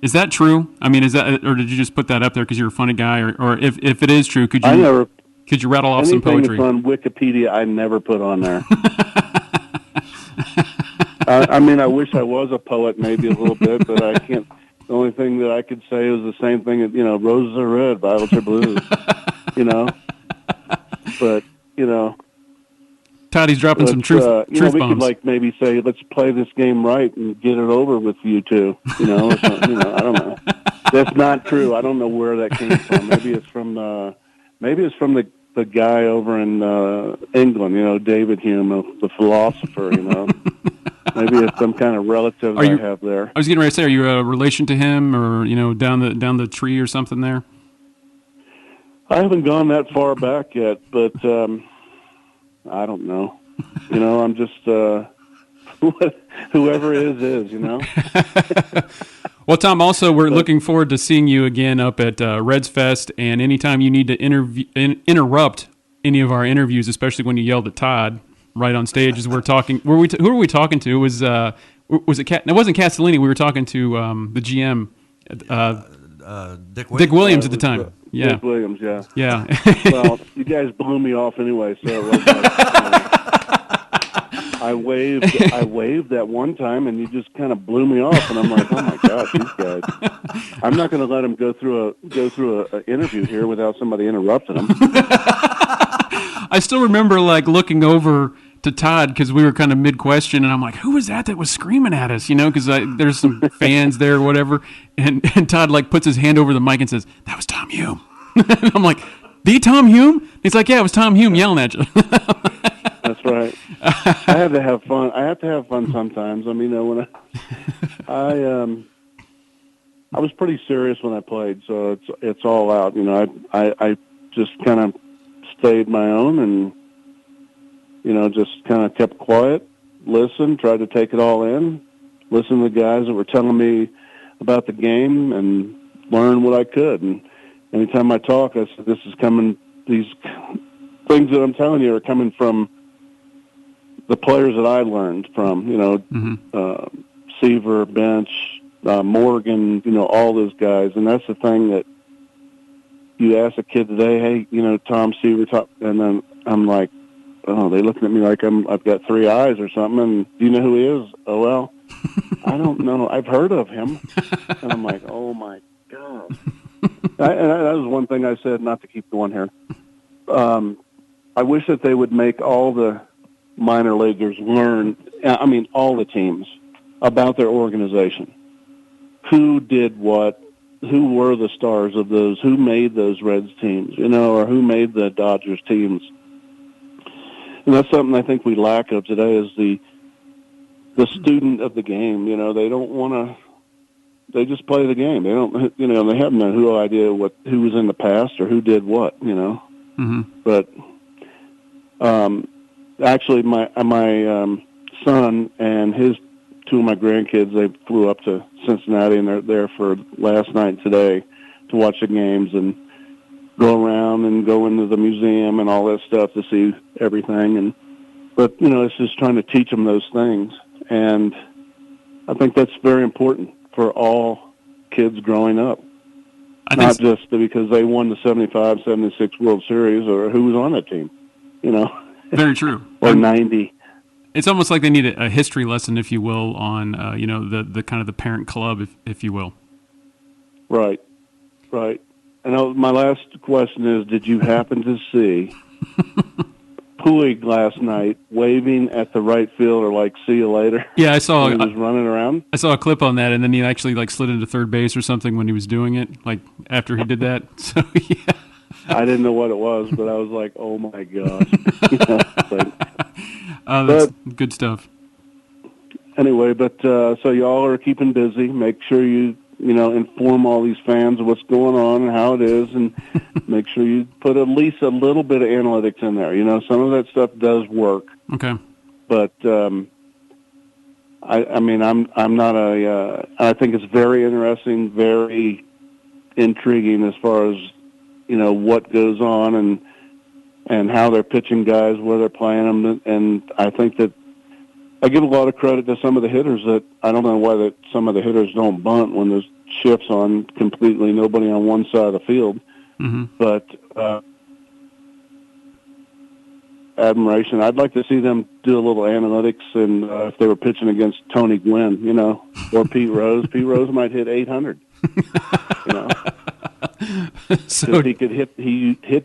Is that true? I mean, or did you just put that up there because you're a funny guy? Or if it is true, could you rattle off some poetry? Anything that's on Wikipedia, I never put on there. I mean, I wish I was a poet maybe a little bit, but I can't. The only thing that I could say was the same thing that, roses are red, violets are blue, But, Todd, he's dropping some truth bombs. We could maybe say, let's play this game right and get it over with you two. I don't know. That's not true. I don't know where that came from. Maybe it's from the the guy over in England, David Hume, the philosopher, Maybe it's some kind of relative I have there. I was getting ready to say, are you a relation to him, or down the tree or something there? I haven't gone that far back yet, but I don't know. I'm just whoever it is. Well, Tom, also we're looking forward to seeing you again up at Reds Fest, and anytime you need to interrupt any of our interviews, especially when you yelled at Todd right on stage as we're talking. Who were we talking to? Was it it wasn't Castellini? We were talking to the GM, Dick Williams at the time. Yeah, Dick Williams. Yeah. Yeah. Well, you guys blew me off anyway, so it wasn't I waved that one time, and you just kind of blew me off, and I'm like, oh my gosh, these guys! I'm not going to let them go through an interview here without somebody interrupting them. I still remember looking over to Todd because we were kind of mid-question, and I'm like, who was that was screaming at us? Because there's some fans there or whatever, and Todd puts his hand over the mic and says, "That was Tom Hume." And I'm like, "The Tom Hume?" He's like, "Yeah, it was Tom Hume yelling at you." That's right. I have to have fun. I have to have fun sometimes. I mean, when I was pretty serious when I played, so it's all out. I just kind of stayed my own and just kind of kept quiet, listened, tried to take it all in, listen to the guys that were telling me about the game and learn what I could. And anytime I talk, I said, "This is coming. These things that I'm telling you are coming from the players that I learned from, Seaver, Bench, Morgan, all those guys." And that's the thing that you ask a kid today, "Hey, Tom, Seaver, and then I'm like, oh, they looking at me like I've got three eyes or something. And do you know who he is? Oh, well, I don't know. I've heard of him. And I'm like, oh my God. And that was one thing I said, not to keep going here. I wish that they would make all the minor leaguers learn, all the teams, about their organization. Who did what? Who were the stars of those? Who made those Reds teams, or who made the Dodgers teams? And that's something I think we lack of today is the student of the game. They don't want to. They just play the game. They don't. They have no idea who was in the past or who did what. Mm-hmm. But actually, my son and two of my grandkids, they flew up to Cincinnati, and they're there for last night and today to watch the games and go around and go into the museum and all that stuff to see everything. But it's just trying to teach them those things. And I think that's very important for all kids growing up. Not just because they won the 75, 76 World Series or who was on that team, Very true. Or 90. It's almost like they need a history lesson, if you will, on the kind of the parent club, if you will. Right. And my last question is: did you happen to see Puig last night waving at the right fielder like "see you later"? Yeah, I saw. He was running around. I saw a clip on that, and then he actually slid into third base or something when he was doing it, after he did that. So yeah. I didn't know what it was, but I was like, "Oh my gosh!" That's good stuff. Anyway, so y'all are keeping busy. Make sure you inform all these fans of what's going on and how it is, and make sure you put at least a little bit of analytics in there. Some of that stuff does work. Okay. But I'm not I think it's very interesting, very intriguing as far as what goes on and how they're pitching guys, where they're playing them, and I think that I give a lot of credit to some of the hitters that I don't know why some of the hitters don't bunt when there's shifts on completely nobody on one side of the field. Mm-hmm. But admiration. I'd like to see them do a little analytics, and if they were pitching against Tony Gwynn, or Pete Rose. Pete Rose might hit 800. So he could hit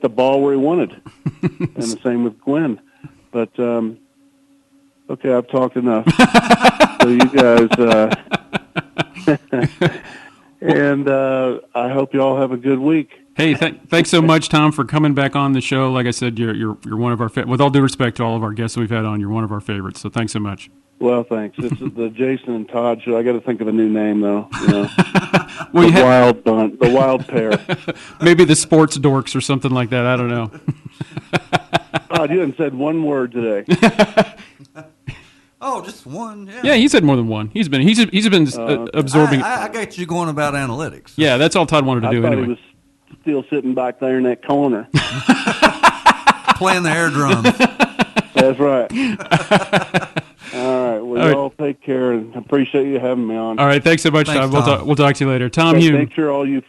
the ball where he wanted, and the same with Gwynn. But okay, I've talked enough. So you guys, and I hope you all have a good week. Hey, thanks so much, Tom, for coming back on the show. Like I said, you're one of our with all due respect to all of our guests that we've had on, you're one of our favorites. So thanks so much. Well, thanks. It's the Jason and Todd show. I got to think of a new name though. You know, well, the wild pair. Maybe the sports dorks or something like that. I don't know. Todd, you haven't said one word today. Oh, just one. Yeah, he said more than one. He's been absorbing. I got you going about analytics. Yeah, that's all Todd wanted to do I thought anyway. he was still sitting back there in that corner, playing the air drums. That's right. All right. Well, y'all take care, and appreciate you having me on. All right. Thanks so much, Tom. We'll talk to you later. Tom Hume. Make sure all you.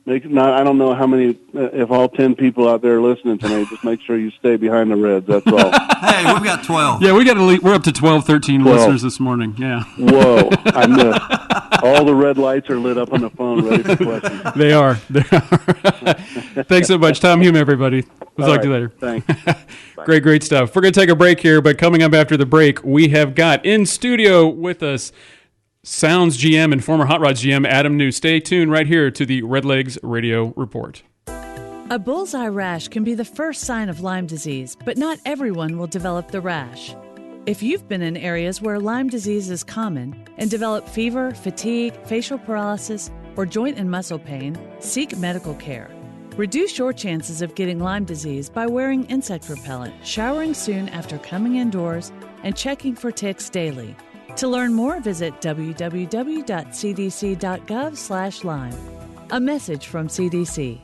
I don't know how many, if all 10 people out there listening tonight, just make sure you stay behind the Reds, that's all. Hey, we've got 12. Yeah, we're up to 12, 13 listeners this morning, yeah. Whoa, I missed. All the red lights are lit up on the phone ready for questions. They are. Thanks so much. Tom Hume, everybody. We'll talk to you later. Thanks. Great stuff. We're going to take a break here, but coming up after the break, we have got in studio with us Sounds GM and former Hot Rods GM Adam Nuse. Stay tuned right here to the Redlegs Radio Report. A bullseye rash can be the first sign of Lyme disease, but not everyone will develop the rash. If you've been in areas where Lyme disease is common and develop fever, fatigue, facial paralysis, or joint and muscle pain, seek medical care. Reduce your chances of getting Lyme disease by wearing insect repellent, showering soon after coming indoors, and checking for ticks daily. To learn more, visit www.cdc.gov/Lyme. A message from CDC.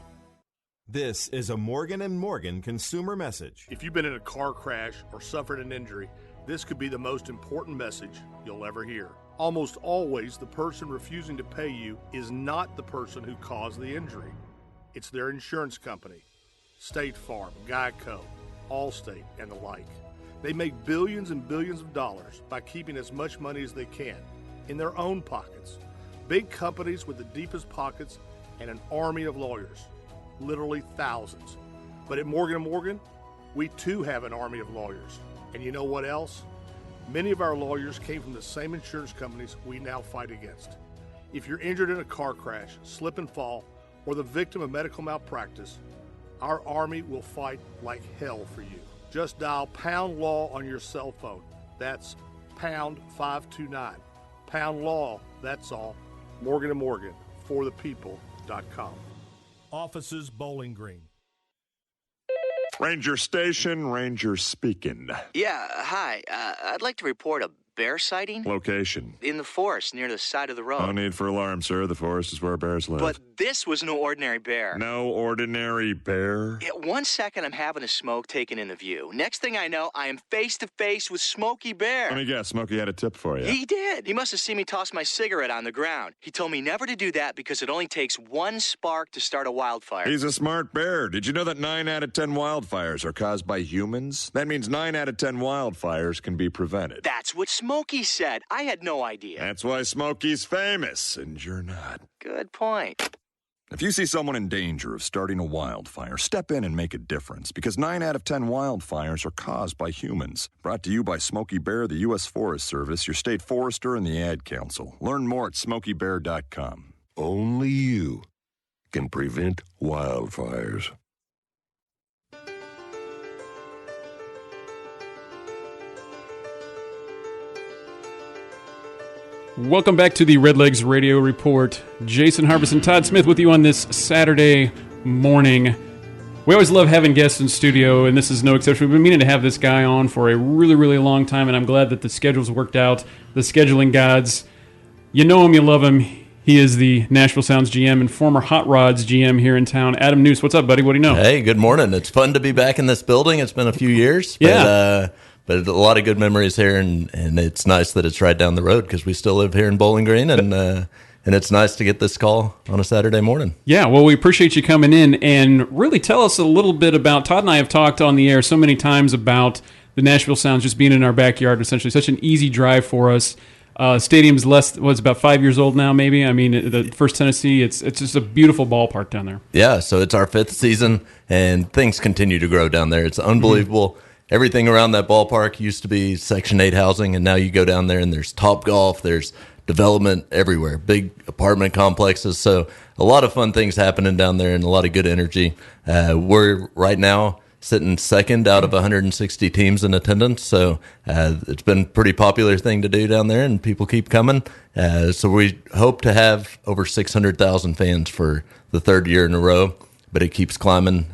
This is a Morgan & Morgan consumer message. If you've been in a car crash or suffered an injury, this could be the most important message you'll ever hear. Almost always, the person refusing to pay you is not the person who caused the injury. It's their insurance company, State Farm, Geico, Allstate, and the like. They make billions and billions of dollars by keeping as much money as they can in their own pockets. Big companies with the deepest pockets and an army of lawyers, literally thousands. But at Morgan & Morgan, we too have an army of lawyers. And you know what else? Many of our lawyers came from the same insurance companies we now fight against. If you're injured in a car crash, slip and fall, or the victim of medical malpractice, our army will fight like hell for you. Just dial Pound Law on your cell phone. That's pound 529. Pound Law, that's all. Morgan & Morgan, forthepeople.com. Offices Bowling Green. Ranger Station, Ranger speaking. Yeah, hi. I'd like to report a bear sighting. Location. In the forest near the side of the road. No need for alarm, sir. The forest is where bears live. But this was no ordinary bear. No ordinary bear? Yeah, 1 second I'm having a smoke taken in the view. Next thing I know, I am face to face with Smokey Bear. Let me guess, Smokey had a tip for you. He did. He must have seen me toss my cigarette on the ground. He told me never to do that because it only takes one spark to start a wildfire. He's a smart bear. Did you know that 9 out of 10 wildfires are caused by humans? That means 9 out of 10 wildfires can be prevented. That's what Smokey said. I had no idea. That's why Smokey's famous, and you're not. Good point. If you see someone in danger of starting a wildfire, step in and make a difference, because 9 out of 10 wildfires are caused by humans. Brought to you by Smokey Bear, the U.S. Forest Service, your state forester, and the Ad Council. Learn more at smokeybear.com. Only you can prevent wildfires. Welcome back to the Redlegs Radio Report. Jason Harbison, Todd Smith with you on this Saturday morning. We always love having guests in studio, and this is no exception. We've been meaning to have this guy on for a really, really long time, and I'm glad that the schedule's worked out. The scheduling gods, you know him, you love him. He is the Nashville Sounds GM and former Hot Rods GM here in town. Adam Nuse, what's up, buddy? What do you know? Hey, good morning. It's fun to be back in this building. It's been a few years. But a lot of good memories here, and it's nice that it's right down the road because we still live here in Bowling Green, and it's nice to get this call on a Saturday morning. Yeah, well, we appreciate you coming in, and really tell us a little bit about, Todd and I have talked on the air so many times about the Nashville Sounds just being in our backyard, essentially such an easy drive for us. Stadium's about 5 years old now, maybe. I mean, the First Tennessee, it's just a beautiful ballpark down there. Yeah, so it's our 5th season, and things continue to grow down there. It's unbelievable. Mm-hmm. Everything around that ballpark used to be Section 8 housing, and now you go down there and there's Top Golf, there's development everywhere, big apartment complexes. So a lot of fun things happening down there and a lot of good energy. We're right now sitting second out of 160 teams in attendance. So it's been a pretty popular thing to do down there, and people keep coming. So we hope to have over 600,000 fans for the third year in a row, but it keeps climbing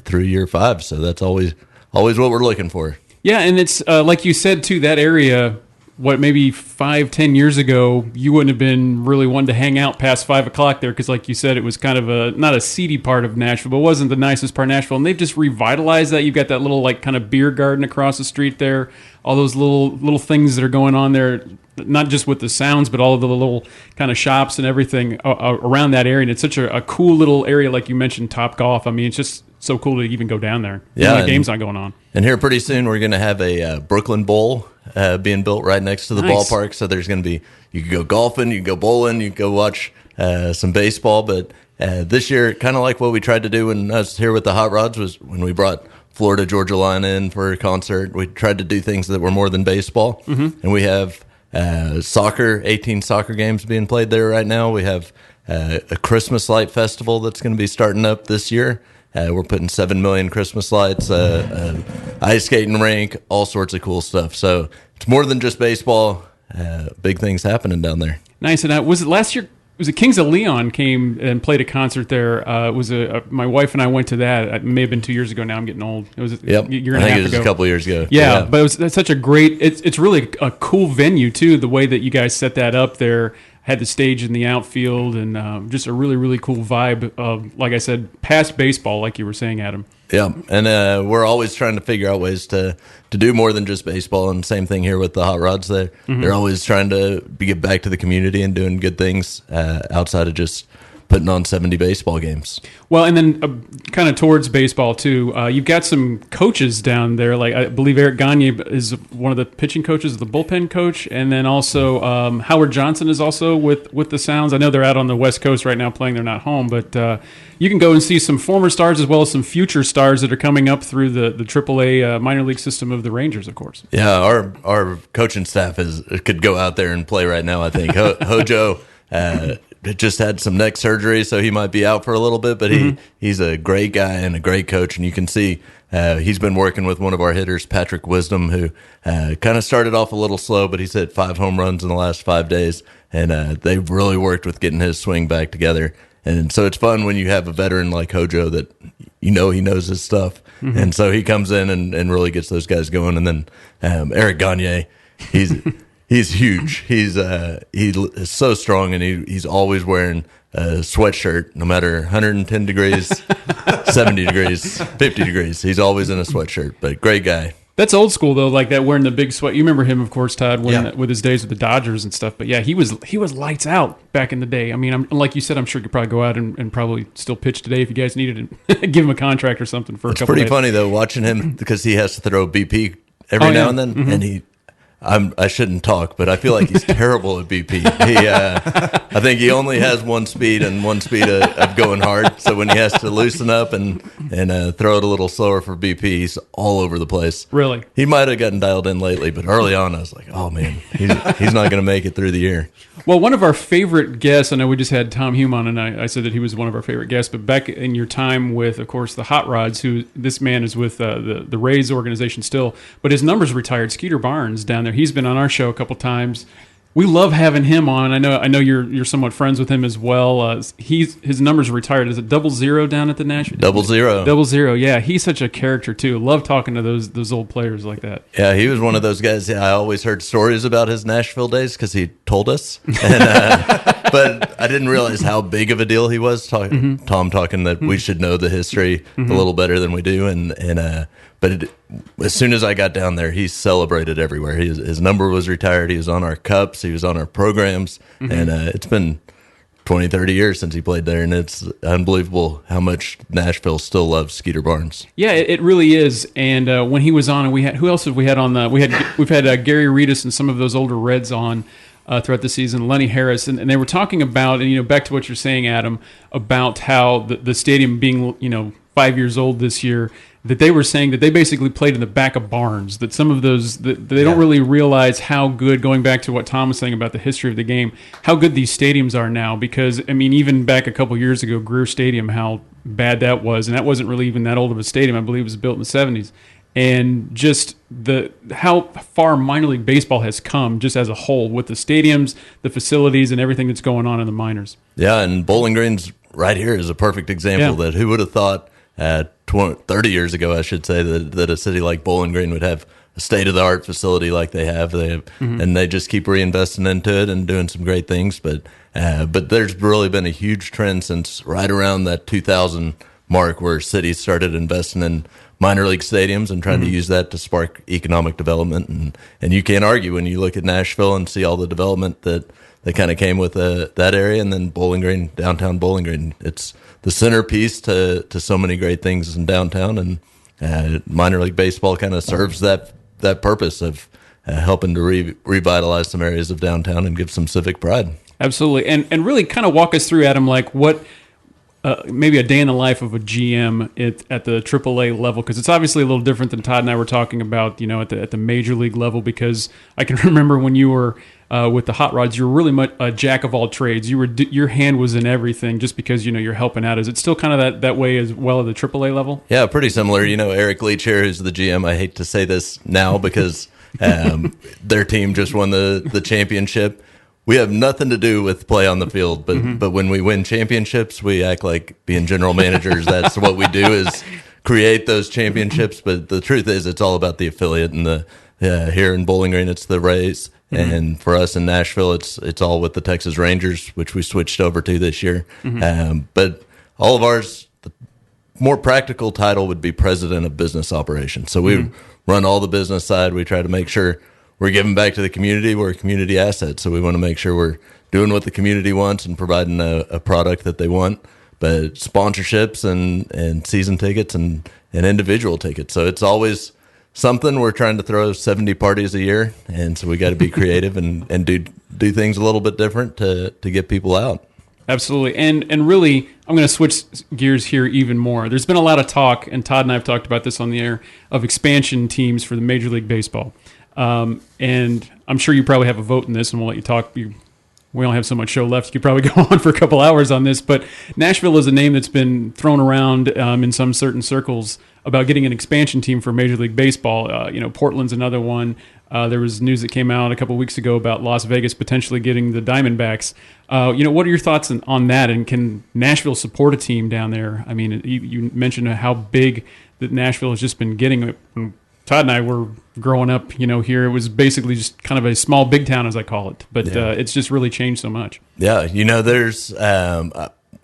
through year 5. So that's always what we're looking for. Yeah, and it's like you said, too, that area, maybe 5-10 years ago, you wouldn't have been really wanting to hang out past 5 o'clock there because, like you said, it was kind of not a seedy part of Nashville, but it wasn't the nicest part of Nashville. And they've just revitalized that. You've got that little kind of beer garden across the street there, all those little things that are going on there, not just with the sounds, but all of the little kind of shops and everything around that area. And it's such a cool little area, like you mentioned, Topgolf. I mean, it's just so cool to even go down there. Yeah, the game's not going on. And here pretty soon we're going to have a Brooklyn Bowl being built right next to the ballpark. So there's going to be, you can go golfing, you can go bowling, you can go watch some baseball. But this year, kind of like what we tried to do when I was here with the Hot Rods, was when we brought Florida Georgia Line in for a concert. We tried to do things that were more than baseball. Mm-hmm. And we have soccer, 18 soccer games being played there right now. We have a Christmas light festival that's going to be starting up this year. We're putting 7 million Christmas lights, ice skating rink, all sorts of cool stuff. So it's more than just baseball. Big things happening down there. Nice. And was it last year? Was it Kings of Leon came and played a concert there? My wife and I went to that. It may have been 2 years ago. Now I'm getting old. It was a year and a half ago. I think it was a couple of years ago. Yeah, but it's such a great. It's really a cool venue too. The way that you guys set that up there. Had the stage in the outfield and just a really, really cool vibe of, like I said, past baseball, like you were saying, Adam. Yeah, and we're always trying to figure out ways to do more than just baseball, and same thing here with the Hot Rods there. Mm-hmm. They're always trying to get back to the community and doing good things outside of just putting on 70 baseball games. Well, and then kind of towards baseball, too, you've got some coaches down there. Like I believe Eric Gagne is one of the pitching coaches, the bullpen coach, and then also Howard Johnson is also with the Sounds. I know they're out on the West Coast right now playing. They're not home, but you can go and see some former stars as well as some future stars that are coming up through the AAA minor league system of the Rangers, of course. Yeah, our coaching staff could go out there and play right now, I think. Hojo just had some neck surgery, so he might be out for a little bit, but he's a great guy and a great coach, and you can see he's been working with one of our hitters, Patrick Wisdom, who kind of started off a little slow, but he's hit 5 home runs in the last 5 days, and they've really worked with getting his swing back together. And so it's fun when you have a veteran like Hojo that he knows his stuff, and so he comes in and really gets those guys going. And then Eric Gagne, He's huge. He is so strong, and he's always wearing a sweatshirt, no matter 110 degrees, 70 degrees, 50 degrees. He's always in a sweatshirt, but great guy. That's old school, though, like that wearing the big sweat. You remember him, of course, Todd, with his days with the Dodgers and stuff. But, yeah, he was lights out back in the day. I mean, like you said, I'm sure you could probably go out and probably still pitch today if you guys needed to give him a contract or something for a couple of days. It's pretty funny, though, watching him because he has to throw BP every now and then, and I shouldn't talk, but I feel like he's terrible at BP. I think he only has one speed of going hard. So when he has to loosen up and throw it a little slower for BP, he's all over the place. Really? He might have gotten dialed in lately, but early on I was like, oh man, he's not going to make it through the year. Well, one of our favorite guests, I know we just had Tom Hume on, and I said that he was one of our favorite guests, but back in your time with, of course, the Hot Rods, who this man is with the Rays organization still, but his number's retired, Skeeter Barnes down there. He's been on our show a couple times. We love having him on. I know you're somewhat friends with him as well. His number's retired. Is it 00 down at the Nashville? 00. Yeah, he's such a character too. Love talking to those old players like that. Yeah, he was one of those guys. I always heard stories about his Nashville days because he told us, but I didn't realize how big of a deal he was. Tom talking that we should know the history a little better than we do, but as soon as I got down there, he celebrated everywhere. His number was retired. He was on our cups. He was on our programs. And it's been 20, 30 years since he played there, and it's unbelievable how much Nashville still loves Skeeter Barnes. Yeah, it really is. And when he was on, and we had, who else have we had on? We've had Gary Reedus and some of those older Reds on throughout the season, Lenny Harris, and they were talking about, and back to what you're saying, Adam, about how the stadium being 5 years old this year, that they were saying that they basically played in the back of barns, that some of those, that they don't really realize how good, going back to what Tom was saying about the history of the game, how good these stadiums are now. Because, I mean, even back a couple years ago, Greer Stadium, how bad that was, and that wasn't really even that old of a stadium. I believe it was built in the 70s. And just how far minor league baseball has come just as a whole with the stadiums, the facilities, and everything that's going on in the minors. Yeah, and Bowling Green's right here is a perfect example that who would have thought 30 years ago, I should say, that a city like Bowling Green would have a state-of-the-art facility like they have. And they just keep reinvesting into it and doing some great things. But there's really been a huge trend since right around that 2000 mark where cities started investing in minor league stadiums and trying to use that to spark economic development. And you can't argue when you look at Nashville and see all the development that kind of came with that area, and then Bowling Green, downtown Bowling Green. It's the centerpiece to so many great things in downtown, and minor league baseball kind of serves that purpose of helping to revitalize some areas of downtown and give some civic pride. Absolutely. And really kind of walk us through, Adam, like what maybe a day in the life of a GM at the AAA level, because it's obviously a little different than Todd and I were talking about, at the major league level, because I can remember when you were with the Hot Rods, you were really much a jack of all trades. Your hand was in everything just because, you're helping out. Is it still kind of that way as well at the AAA level? Yeah, pretty similar. Eric Leach here, who's the GM, I hate to say this now because their team just won the championship. We have nothing to do with play on the field, but when we win championships, we act like being general managers. That's what we do, is create those championships. But the truth is, it's all about the affiliate. And here in Bowling Green, it's the Rays, and for us in Nashville, it's all with the Texas Rangers, which we switched over to this year. But all of ours, the more practical title would be president of business operations. So we run all the business side. We try to make sure we're giving back to the community. We're a community asset, so we want to make sure we're doing what the community wants and providing a product that they want. But sponsorships and season tickets and individual tickets. So it's always something. We're trying to throw 70 parties a year, and so we got to be creative and do things a little bit different to get people out. Absolutely. And really, I'm going to switch gears here even more. There's been a lot of talk, and Todd and I have talked about this on the air, of expansion teams for the Major League Baseball. And I'm sure you probably have a vote in this, and we'll let you talk. We only have so much show left. You could probably go on for a couple hours on this, but Nashville is a name that's been thrown around in some certain circles about getting an expansion team for Major League Baseball. Portland's another one. There was news that came out a couple of weeks ago about Las Vegas potentially getting the Diamondbacks. What are your thoughts on that? And can Nashville support a team down there? I mean, you mentioned how big that Nashville has just been getting. Todd and I were growing up, here. It was basically just kind of a small big town, as I call it. But it's just really changed so much. Yeah, there's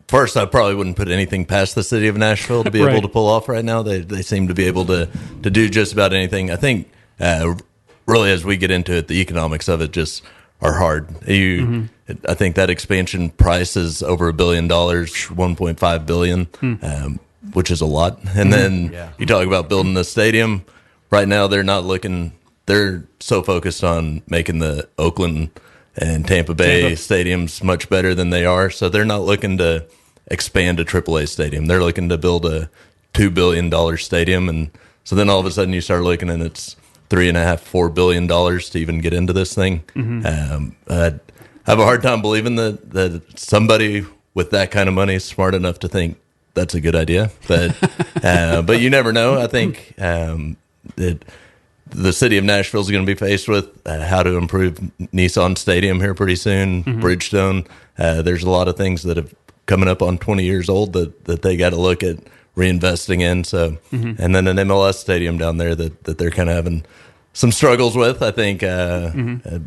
first, I probably wouldn't put anything past the city of Nashville to be able to pull off right now. They seem to be able to do just about anything. I think really as we get into it, the economics of it just are hard. I think that expansion price is over $1 billion, $1.5 billion, which is a lot. And then you talk about building the stadium. Right now, they're so focused on making the Oakland and Tampa Bay stadiums much better than they are. So they're not looking to expand a AAA stadium. They're looking to build a $2 billion stadium. And so then all of a sudden you start looking and it's $3.5–4 billion to even get into this thing. I have a hard time believing that somebody with that kind of money is smart enough to think that's a good idea. But you never know. I think that the city of Nashville is going to be faced with how to improve Nissan Stadium here pretty soon, Bridgestone. There's a lot of things that have coming up on 20 years old that they got to look at reinvesting in. So, and then an MLS stadium down there that they're kind of having some struggles with. I think the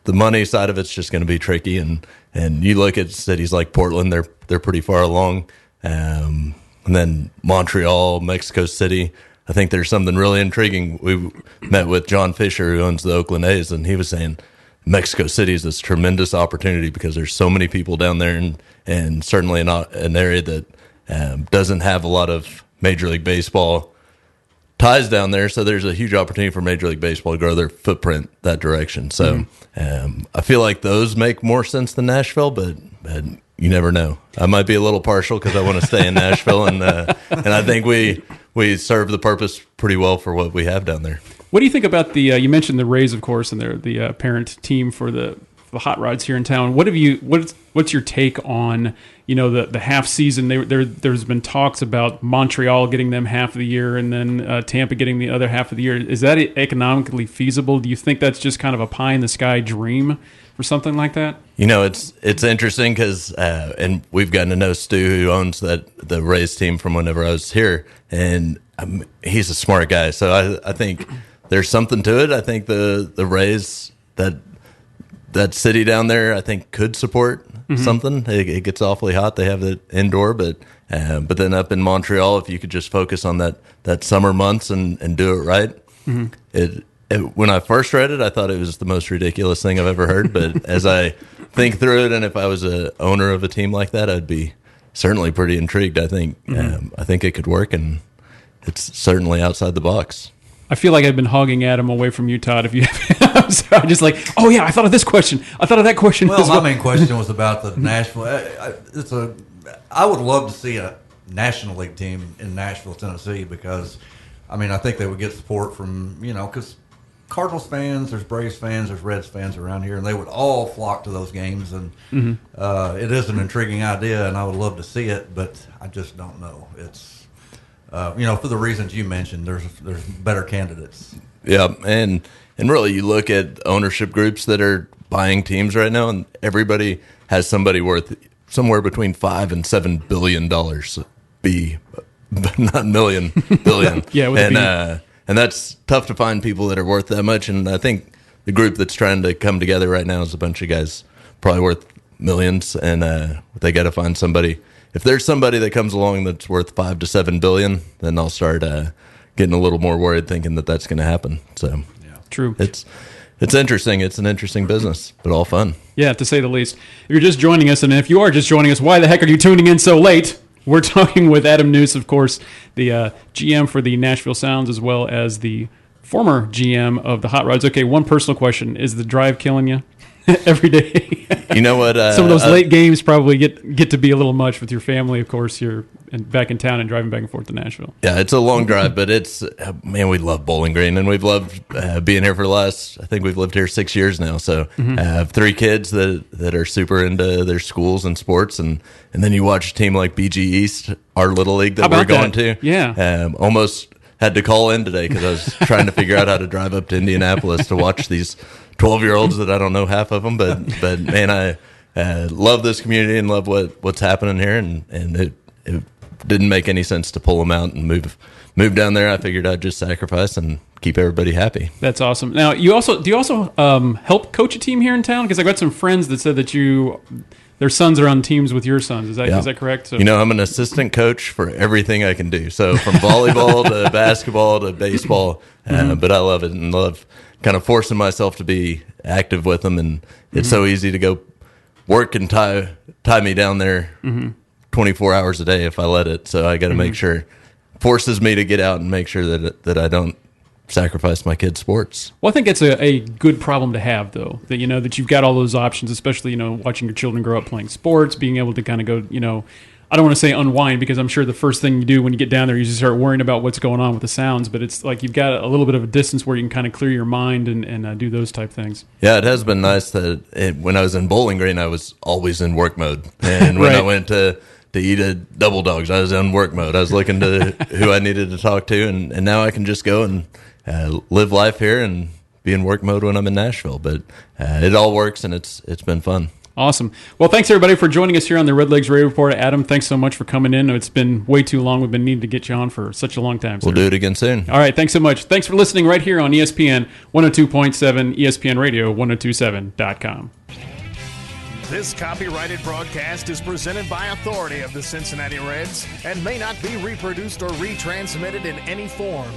money side of it's just going to be tricky. And you look at cities like Portland, they're pretty far along. And then Montreal, Mexico City. I think there's something really intriguing. We met with John Fisher, who owns the Oakland A's, and he was saying Mexico City is this tremendous opportunity because there's so many people down there, and certainly not an area that doesn't have a lot of Major League Baseball ties down there. So there's a huge opportunity for Major League Baseball to grow their footprint that direction. So I feel like those make more sense than Nashville, but you never know. I might be a little partial because I want to stay in Nashville, and I think we we serve the purpose pretty well for what we have down there. What do you think about the? You mentioned the Rays, of course, and they're the parent team for the hot rods here in town. What's your take on the half season? There's been talks about Montreal getting them half of the year and then Tampa getting the other half of the year. Is that economically feasible? Do you think that's just kind of a pie in the sky dream for something like that? It's interesting because and we've gotten to know Stu, who owns the Rays team from whenever I was here, and he's a smart guy. So I think there's something to it. I think the Rays that city down there, I think, could support something. It gets awfully hot. They have it indoor, but then up in Montreal, if you could just focus on that summer months and do it right. When I first read it, I thought it was the most ridiculous thing I've ever heard. But as I think through it, and if I was a owner of a team like that, I'd be certainly pretty intrigued. I think it could work, and it's certainly outside the box. I feel like I've been hogging Adam away from you, Todd. If you, I'm sorry, I'm just like, oh yeah, I thought of this question. I thought of that question. Well, my main question was about the Nashville. I would love to see a National League team in Nashville, Tennessee, because, I think they would get support from because Cardinals fans, there's Braves fans, there's Reds fans around here, and they would all flock to those games. And it is an intriguing idea, and I would love to see it, but I just don't know. It's for the reasons you mentioned, there's better candidates. Yeah, and really, you look at ownership groups that are buying teams right now, and everybody has somebody worth somewhere between $5 and $7 billion. Not million, billion. Yeah, and that's tough to find people that are worth that much. And I think the group that's trying to come together right now is a bunch of guys probably worth millions, and they got to find somebody. If there's somebody that comes along that's worth $5 to $7 billion, then I'll start getting a little more worried, thinking that that's going to happen. So, true. It's interesting. It's an interesting business, but all fun. Yeah, to say the least. If you're just joining us, and if you are just joining us, why the heck are you tuning in so late? We're talking with Adam Nuse, of course, the GM for the Nashville Sounds, as well as the former GM of the Hot Rods. Okay, one personal question: is the drive killing you every day? You know what? Some of those late games probably get to be a little much with your family. Of course, you're back in town and driving back and forth to Nashville. Yeah, it's a long drive, but it's we love Bowling Green, and we've loved being here for the last. I think we've lived here 6 years now. So I have 3 kids that are super into their schools and sports, and then you watch a team like BG East, our little league that we're going to. Yeah, almost had to call in today because I was trying to figure out how to drive up to Indianapolis to watch these 12-year-olds that I don't know half of them, but man, I love this community and love what's happening here, and it didn't make any sense to pull them out and move down there. I figured I'd just sacrifice and keep everybody happy. That's awesome. Now, do you also help coach a team here in town? Because I got some friends that said that their sons are on teams with your sons. Is that correct? So, I'm an assistant coach for everything I can do. So from volleyball to basketball to baseball, but I love it and love kind of forcing myself to be active with them. And it's so easy to go work and tie me down there 24 hours a day if I let it. So I got to make sure, forces me to get out and make sure that I don't sacrifice my kids' sports. Well, I think it's a good problem to have, though, that that you've got all those options, especially watching your children grow up playing sports, being able to kind of go, I don't want to say unwind, because I'm sure the first thing you do when you get down there, you just start worrying about what's going on with the sounds, but it's like you've got a little bit of a distance where you can kind of clear your mind and do those type things. Yeah, it has been nice that when I was in Bowling Green, I was always in work mode, and when I went to eat at Double Dogs, I was in work mode. I was looking to who I needed to talk to, and now I can just go and live life here and be in work mode when I'm in Nashville. But it all works, and it's been fun. Awesome. Well, thanks everybody for joining us here on the Redlegs Radio Report. Adam, thanks so much for coming in. It's been way too long. We've been needing to get you on for such a long time. We'll do it again soon. All right. Thanks so much. Thanks for listening right here on ESPN 102.7, ESPN Radio 1027.com. This copyrighted broadcast is presented by authority of the Cincinnati Reds and may not be reproduced or retransmitted in any form.